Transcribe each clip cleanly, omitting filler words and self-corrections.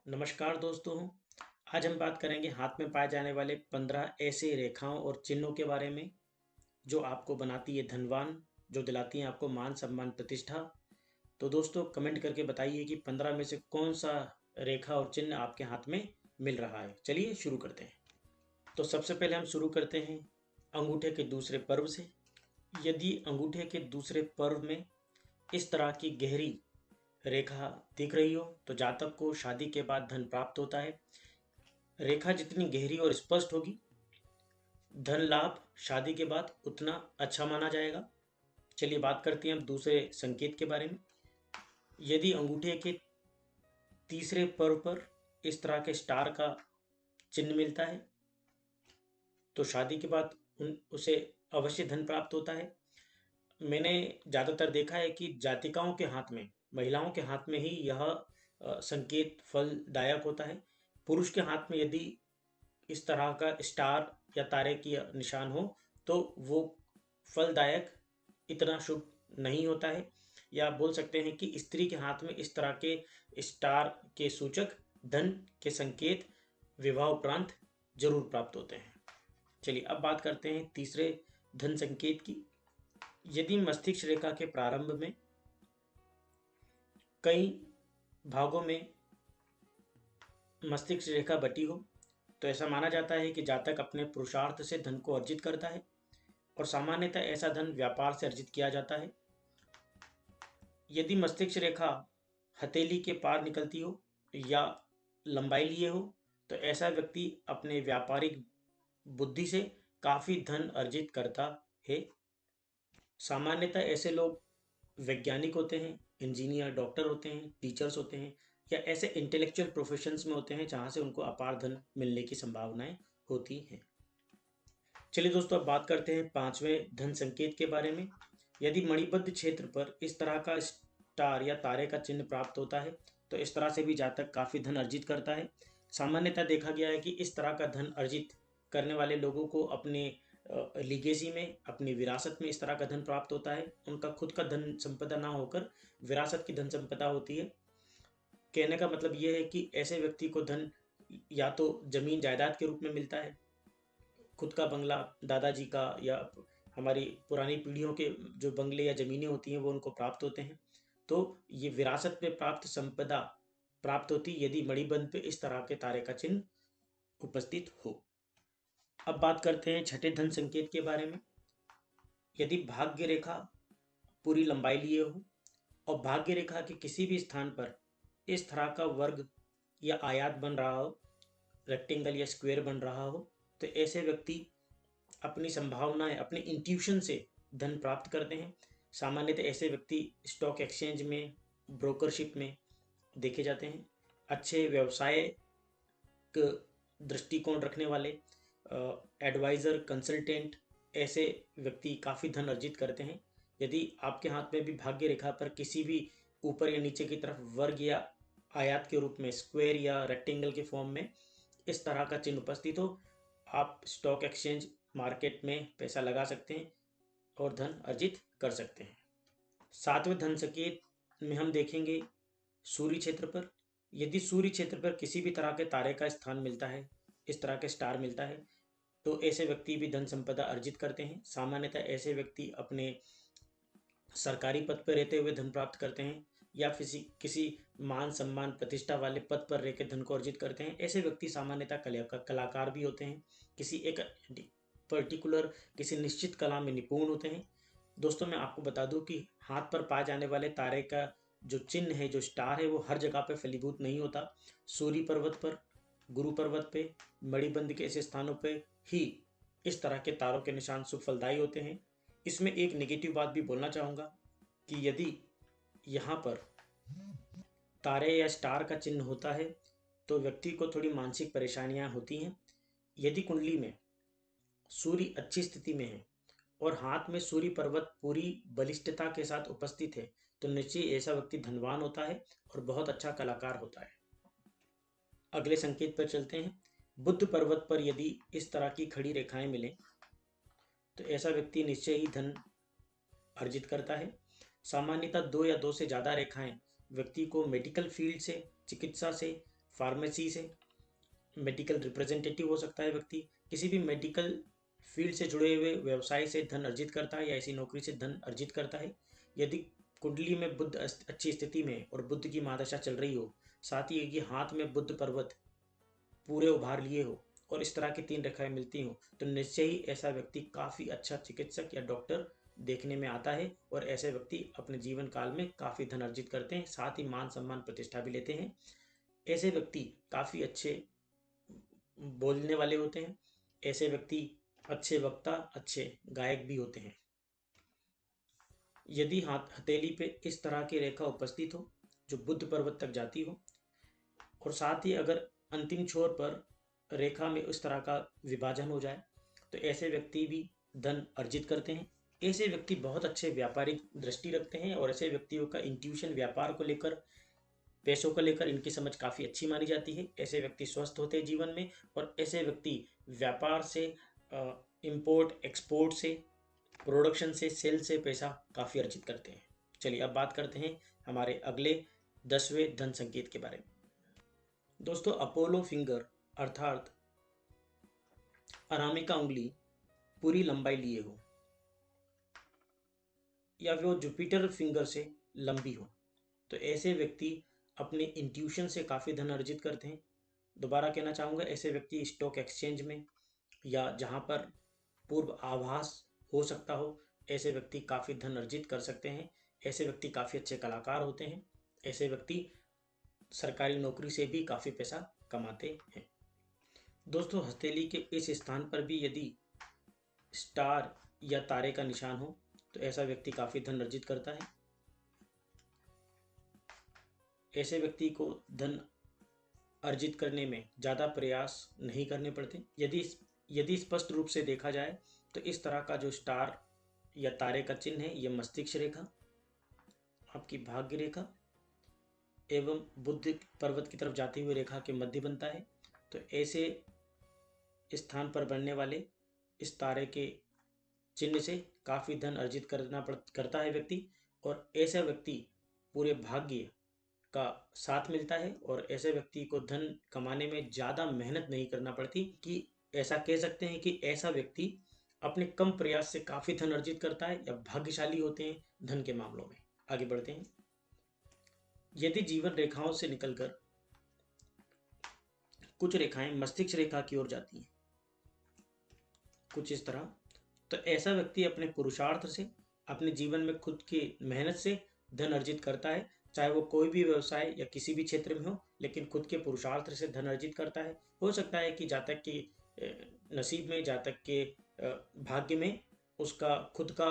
नमस्कार दोस्तों। आज हम बात करेंगे हाथ में पाए जाने वाले 15 ऐसे रेखाओं और चिन्हों के बारे में जो आपको बनाती है धनवान, जो दिलाती हैं आपको मान सम्मान प्रतिष्ठा। तो दोस्तों कमेंट करके बताइए कि 15 में से कौन सा रेखा और चिन्ह आपके हाथ में मिल रहा है। चलिए शुरू करते हैं। तो सबसे पहले हम शुरू करते हैं अंगूठे के दूसरे पर्व से। यदि अंगूठे के दूसरे पर्व में इस तरह की गहरी रेखा दिख रही हो तो जातक को शादी के बाद धन प्राप्त होता है। रेखा जितनी गहरी और स्पष्ट होगी, धन लाभ शादी के बाद उतना अच्छा माना जाएगा। चलिए बात करते हैं अब दूसरे संकेत के बारे में। यदि अंगूठे के तीसरे पर्व पर इस तरह के स्टार का चिन्ह मिलता है तो शादी के बाद उसे अवश्य धन प्राप्त होता है। मैंने ज़्यादातर देखा है कि जातिकाओं के हाथ में, महिलाओं के हाथ में ही यह संकेत फलदायक होता है। पुरुष के हाथ में यदि इस तरह का स्टार या तारे की निशान हो तो वो फलदायक इतना शुभ नहीं होता है। या बोल सकते हैं कि स्त्री के हाथ में इस तरह के स्टार के सूचक धन के संकेत विवाह उपरांत जरूर प्राप्त होते हैं। चलिए अब बात करते हैं तीसरे धन संकेत की। यदि मस्तिष्क रेखा के प्रारंभ में कई भागों में मस्तिष्क रेखा बटी हो तो ऐसा माना जाता है कि जातक अपने पुरुषार्थ से धन को अर्जित करता है और सामान्यतः ऐसा धन व्यापार से अर्जित किया जाता है। यदि मस्तिष्क रेखा हथेली के पार निकलती हो या लंबाई लिए हो तो ऐसा व्यक्ति अपने व्यापारिक बुद्धि से काफी धन अर्जित करता है। सामान्यतः ऐसे लोग वैज्ञानिक होते हैं, इंजीनियर, डॉक्टर होते हैं, टीचर्स होते हैं या ऐसे इंटेलेक्चुअल प्रोफेशंस में होते हैं जहां से उनको अपार धन मिलने की संभावनाएं होती हैं। चलिए दोस्तों अब बात करते हैं पांचवें धन संकेत के बारे में। यदि मणिबद्ध क्षेत्र पर इस तरह का स्टार या तारे का चिन्ह प्राप्त होता है तो इस तरह से भी जातक काफी धन अर्जित करता है। सामान्यतः देखा गया है कि इस तरह का धन अर्जित करने वाले लोगों को अपने लीगेसी में, अपनी विरासत में इस तरह का धन प्राप्त होता है। उनका खुद का धन संपदा ना होकर विरासत की धन संपदा होती है। कहने का मतलब ये है कि ऐसे व्यक्ति को धन या तो जमीन जायदाद के रूप में मिलता है, खुद का बंगला दादाजी का या हमारी पुरानी पीढ़ियों के जो बंगले या ज़मीनें होती हैं वो उनको प्राप्त होते हैं। तो ये विरासत में प्राप्त संपदा प्राप्त होती यदि मणिबंध पे इस तरह के तारे का चिन्ह उपस्थित हो। अब बात करते हैं छठे धन संकेत के बारे में। यदि भाग्य रेखा पूरी लंबाई लिए हो और भाग्य रेखा के किसी भी स्थान पर इस तरह का वर्ग या आयत बन रहा हो, रेक्टेंगल या स्क्वायर बन रहा हो तो ऐसे व्यक्ति अपनी संभावनाएं अपने इंट्यूशन से धन प्राप्त करते हैं। सामान्यतः ऐसे व्यक्ति स्टॉक एक्सचेंज में, ब्रोकरशिप में देखे जाते हैं। अच्छे व्यवसाय दृष्टिकोण रखने वाले एडवाइज़र, कंसल्टेंट, ऐसे व्यक्ति काफ़ी धन अर्जित करते हैं। यदि आपके हाथ में भी भाग्य रेखा पर किसी भी ऊपर या नीचे की तरफ वर्ग या आयत के रूप में, स्क्वायर या रेक्टेंगल के फॉर्म में इस तरह का चिन्ह उपस्थित हो, आप स्टॉक एक्सचेंज मार्केट में पैसा लगा सकते हैं और धन अर्जित कर सकते हैं। सातवें धन संकेत में हम देखेंगे सूर्य क्षेत्र पर। यदि सूर्य क्षेत्र पर किसी भी तरह के तारे का स्थान मिलता है, इस तरह के स्टार मिलता है तो ऐसे व्यक्ति भी धन संपदा अर्जित करते हैं। सामान्यतः ऐसे व्यक्ति अपने सरकारी पद पर रहते हुए धन प्राप्त करते हैं या किसी किसी मान सम्मान प्रतिष्ठा वाले पद पर रहकर धन को अर्जित करते हैं। ऐसे व्यक्ति सामान्यतः कलाकार भी होते हैं, किसी एक पर्टिकुलर किसी निश्चित कला में निपुण होते हैं। दोस्तों मैं आपको बता दूं कि हाथ पर पाए जाने वाले तारे का जो चिन्ह है, जो स्टार है, वो हर जगह पे फलीभूत नहीं होता। सूर्य पर्वत पर, गुरु पर्वत पे, मणिबंध के ऐसे स्थानों पे ही इस तरह के तारों के निशान शुभ फलदायी होते हैं। इसमें एक नेगेटिव बात भी बोलना चाहूँगा कि यदि यहाँ पर तारे या स्टार का चिन्ह होता है तो व्यक्ति को थोड़ी मानसिक परेशानियां होती हैं। यदि कुंडली में सूर्य अच्छी स्थिति में है और हाथ में सूर्य पर्वत पूरी बलिष्ठता के साथ उपस्थित है तो निश्चय ऐसा व्यक्ति धनवान होता है और बहुत अच्छा कलाकार होता है। अगले संकेत पर चलते हैं। बुद्ध पर्वत पर यदि इस तरह की खड़ी रेखाएं मिलें तो ऐसा व्यक्ति निश्चय ही धन अर्जित करता है। सामान्यतः दो या दो से ज़्यादा रेखाएं व्यक्ति को मेडिकल फील्ड से, चिकित्सा से, फार्मेसी से, मेडिकल रिप्रेजेंटेटिव हो सकता है व्यक्ति, किसी भी मेडिकल फील्ड से जुड़े हुए व्यवसाय से धन अर्जित करता है या ऐसी नौकरी से धन अर्जित करता है। यदि कुंडली में बुध अच्छी स्थिति में और बुध की महादशा चल रही हो, साथ ही ये हाथ में बुध पर्वत पूरे उभार लिए हो और इस तरह की 3 रेखाएं मिलती हो, तो निश्चय ही ऐसा व्यक्ति काफ़ी अच्छा चिकित्सक या डॉक्टर देखने में आता है और ऐसे व्यक्ति अपने जीवन काल में काफ़ी धन अर्जित करते हैं, साथ ही मान सम्मान प्रतिष्ठा भी लेते हैं। ऐसे व्यक्ति काफ़ी अच्छे बोलने वाले होते हैं। ऐसे व्यक्ति अच्छे वक्ता, अच्छे गायक भी होते हैं। यदि हथेली पे इस तरह की रेखा उपस्थित हो जो बुध पर्वत तक जाती हो और साथ ही अगर अंतिम छोर पर रेखा में उस तरह का विभाजन हो जाए, तो ऐसे व्यक्ति भी धन अर्जित करते हैं। ऐसे व्यक्ति बहुत अच्छे व्यापारिक दृष्टि रखते हैं और ऐसे व्यक्तियों का इंट्यूशन व्यापार को लेकर, पैसों को लेकर इनकी समझ काफ़ी अच्छी मानी जाती है। ऐसे व्यक्ति स्वस्थ होते हैं जीवन में और ऐसे व्यक्ति व्यापार से, इंपोर्ट एक्सपोर्ट से, प्रोडक्शन से, सेल से पैसा काफ़ी अर्जित करते हैं। चलिए अब बात करते हैं हमारे अगले 10वें धन संकेत के बारे में। दोस्तों, अपोलो फिंगर अर्थात अनामिका उंगली पूरी लंबाई लिए हो या वो जुपिटर फिंगर से लंबी हो, तो ऐसे व्यक्ति अपने इंट्यूशन से काफ़ी धन अर्जित करते हैं। दोबारा कहना चाहूँगा, ऐसे व्यक्ति स्टॉक एक्सचेंज में या जहाँ पर पूर्व आभास हो सकता हो, ऐसे व्यक्ति काफ़ी धन अर्जित कर सकते हैं। ऐसे व्यक्ति काफ़ी अच्छे कलाकार होते हैं। ऐसे व्यक्ति सरकारी नौकरी से भी काफ़ी पैसा कमाते हैं। दोस्तों, हथेली के इस स्थान पर भी यदि स्टार या तारे का निशान हो, तो ऐसा व्यक्ति काफ़ी धन अर्जित करता है। ऐसे व्यक्ति को धन अर्जित करने में ज़्यादा प्रयास नहीं करने पड़ते। यदि स्पष्ट रूप से देखा जाए तो इस तरह का जो स्टार या तारे का चिन्ह है, ये मस्तिष्क रेखा, आपकी भाग्य रेखा एवं बुध पर्वत की तरफ जाती हुई रेखा के मध्य बनता है। तो ऐसे स्थान पर बनने वाले इस तारे के चिन्ह से काफ़ी धन अर्जित करता है व्यक्ति, और ऐसा व्यक्ति पूरे भाग्य का साथ मिलता है और ऐसे व्यक्ति को धन कमाने में ज़्यादा मेहनत नहीं करना पड़ती। कि ऐसा कह सकते हैं कि ऐसा व्यक्ति अपने कम प्रयास से काफ़ी धन अर्जित करता है या भाग्यशाली होते हैं धन के मामलों में। आगे बढ़ते हैं। यदि जीवन रेखाओं से निकलकर कुछ रेखाएं मस्तिष्क रेखा की ओर जाती हैं, कुछ इस तरह, तो ऐसा व्यक्ति अपने पुरुषार्थ से, अपने जीवन में खुद की मेहनत से धन अर्जित करता है। चाहे वो कोई भी व्यवसाय या किसी भी क्षेत्र में हो, लेकिन खुद के पुरुषार्थ से धन अर्जित करता है। हो सकता है कि जातक के नसीब में, जातक के भाग्य में उसका खुद का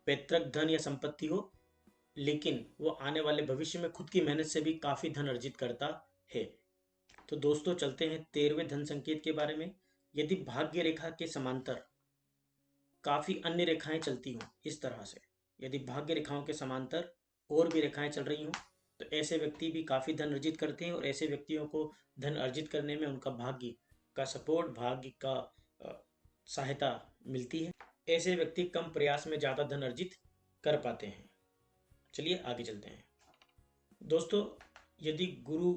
पैतृक धन या संपत्ति हो, लेकिन वो आने वाले भविष्य में खुद की मेहनत से भी काफ़ी धन अर्जित करता है। तो दोस्तों, चलते हैं 13वें धन संकेत के बारे में। यदि भाग्य रेखा के समांतर काफ़ी अन्य रेखाएं चलती हों, इस तरह से यदि भाग्य रेखाओं के समांतर और भी रेखाएं चल रही हों, तो ऐसे व्यक्ति भी काफ़ी धन अर्जित करते हैं और ऐसे व्यक्तियों को धन अर्जित करने में उनका भाग्य का सपोर्ट, भाग्य का सहायता मिलती है। ऐसे व्यक्ति कम प्रयास में ज़्यादा धन अर्जित कर पाते हैं। चलिए आगे चलते हैं। दोस्तों, यदि गुरु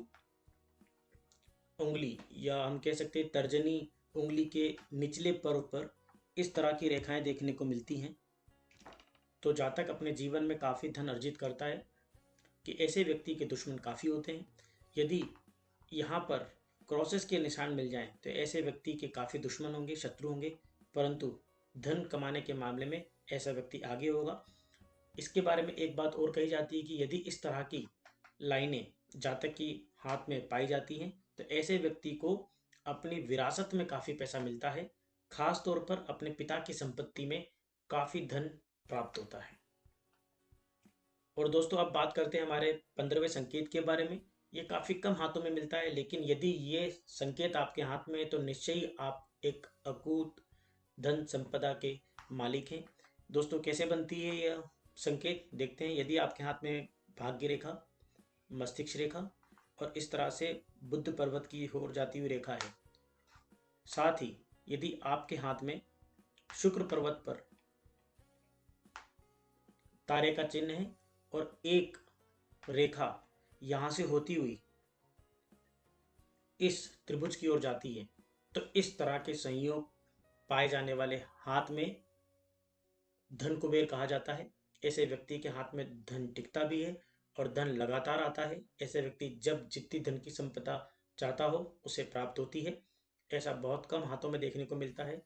उंगली या हम कह सकते हैं तर्जनी उंगली के निचले पर्व पर इस तरह की रेखाएं देखने को मिलती हैं, तो जातक अपने जीवन में काफ़ी धन अर्जित करता है। कि ऐसे व्यक्ति के दुश्मन काफ़ी होते हैं। यदि यहाँ पर क्रॉसेस के निशान मिल जाएं, तो ऐसे व्यक्ति के काफ़ी दुश्मन होंगे, शत्रु होंगे, परंतु धन कमाने के मामले में ऐसा व्यक्ति आगे होगा। इसके बारे में एक बात और कही जाती है कि यदि इस तरह की लाइनें जातक की हाथ में पाई जाती हैं, तो ऐसे व्यक्ति को अपनी विरासत में काफ़ी पैसा मिलता है। खास तौर पर अपने पिता की संपत्ति में काफ़ी धन प्राप्त होता है। और दोस्तों, अब बात करते हैं हमारे 15वें संकेत के बारे में। ये काफ़ी कम हाथों में मिलता है, लेकिन यदि ये संकेत आपके हाथ में है तो निश्चय ही आप एक अकूत धन संपदा के मालिक हैं। दोस्तों, कैसे बनती है यह संकेत, देखते हैं। यदि आपके हाथ में भाग्य रेखा, मस्तिष्क रेखा और इस तरह से बुध पर्वत की ओर जाती हुई रेखा है, साथ ही यदि आपके हाथ में शुक्र पर्वत पर तारे का चिन्ह है और एक रेखा यहाँ से होती हुई इस त्रिभुज की ओर जाती है, तो इस तरह के संयोग पाए जाने वाले हाथ में धन कुबेर कहा जाता है। ऐसे व्यक्ति के हाथ में धन टिकता भी है और धन लगातार आता है। ऐसे व्यक्ति जब जितनी धन की संपदा चाहता हो उसे प्राप्त होती है। ऐसा बहुत कम हाथों में देखने को मिलता है,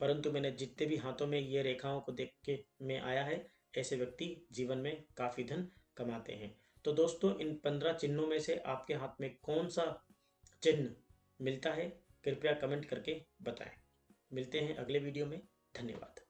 परंतु मैंने जितने भी हाथों में ये रेखाओं को देख के में आया है, ऐसे व्यक्ति जीवन में काफ़ी धन कमाते हैं। तो दोस्तों, इन 15 चिन्हों में से आपके हाथ में कौन सा चिन्ह मिलता है, कृपया कमेंट करके बताएं। मिलते हैं अगले वीडियो में। धन्यवाद।